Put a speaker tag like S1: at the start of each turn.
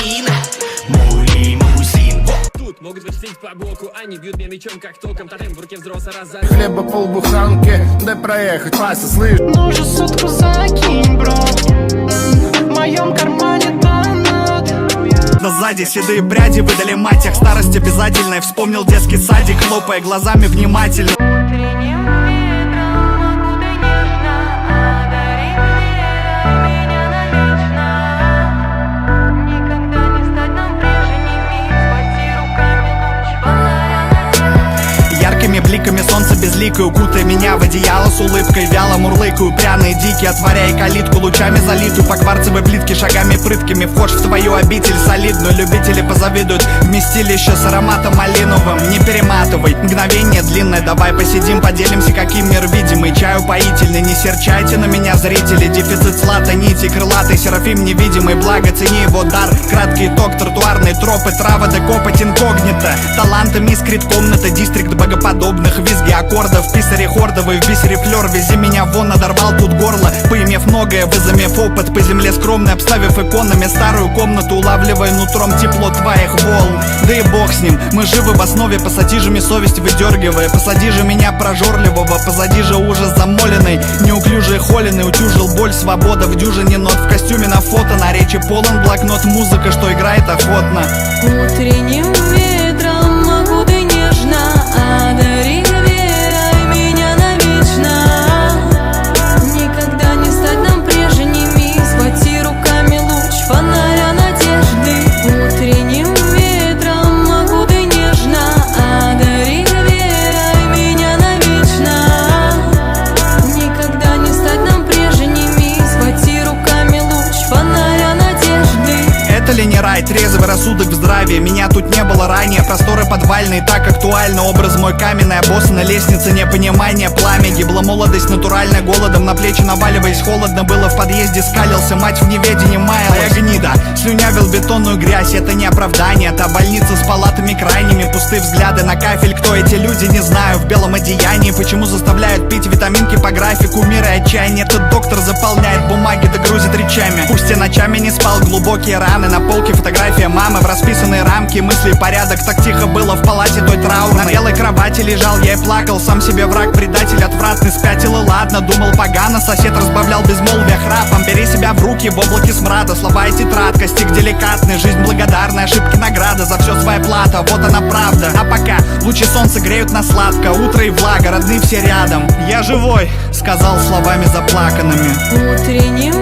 S1: лимузин. Мой лимузин.
S2: Тут могут вычислить по боку, они бьют меня мечом как током. Тотем в руке взрослый разорвет.
S3: Хлеба полбуханки, дай проехать, Вася, слышь?
S4: Ну уже сотку закинь, бро. В моем кармане донат.
S5: Да сзади седые пряди выдали мать их старость обязательной. Вспомнил детский садик, хлопая глазами внимательно.
S4: Утренним ветром окутай нежно, одари меня навечно. Никогда не стать нам прежними, схвати руками луч фонаря.
S5: Яркими бликами солнца безликой, укутая меня в одеяло с улыбкой. Вяло мурлыкаю, пряные дикие, отворяя калитку, лучами залитую по кварцевой плитке, шагами прыткими вхож в твою обитель солидную. Любители позавидуют вместилище с ароматом малиновым. Не перематывай, мгновение длинное, давай посидим, поделимся, каким мир видимый. Чай упоительный, не серчайте на меня, зрители. Дефицит злата, нити, крылатый серафим невидимый. Благо цени его дар, краткий итог, тротуарные тропы, трава да копоть инкогнито. Талантами искрит комната, дистрикт богоподобных. Визги аккордов, писари хордовый, в бисере флер. Вези меня вон, надорвал тут горло, поимев многое, вызамев опыт. По земле скромно обставив иконами старую комнату, улавливая нутром тепло твоих волн. Да и бог с ним, мы живы в основе, пассатижами совесть выдергивая. Посади же меня прожорливого, позади же ужас замоленный. Неуклюжий холеный, утюжил боль, свобода в дюжине нот. В костюме на фото, на речи полон блокнот. Музыка, что играет охотно.
S4: Утренним ветром окутай нежно, одари верой меня навечно. Никогда не стать нам прежними, схвати руками луч фонаря надежды. Утренним ветром окутай нежно, одари верой меня навечно. Никогда не стать нам прежними, схвати руками луч фонаря надежды.
S5: Это ли не рай, трезвый рассудок в здравии? Меня тут не было ранее, просторы подвальные так актуально. Образ мой каменный, обоссанная лестница, непонимание, пламя. Гибла молодость натуральная, голодом на плечи наваливаясь. Холодно было в подъезде, скалился, мать в неведении маялась. Я гнида, слюнявил бетонную грязь, это не оправдание. Та больница с палатами крайними, пустые взгляды на кафель. Кто эти люди, не знаю, в белом одеянии. Почему заставляют пить витаминки по графику? Мир и отчаяние, этот доктор заполняет бумаги да грузит речами. Пусть я ночами не спал, глубокие раны. На полке фотография мамы в расписанные рамки. Мысли и порядок, так тихо было в палате той траурной. На белой кровати лежал я и плакал, сам себе враг, предатель отвратный. Спятил и ладно, думал погано, сосед разбавлял безмолвие храпом. Бери себя в руки в облаке смрада, слова и тетрадка, стих деликатный. Жизнь благодарная, ошибки награда, за все своя плата, вот она правда. А пока лучи солнца греют нас сладко, утро и влага, родные все рядом. Я живой, сказал словами заплаканными.
S4: Утренним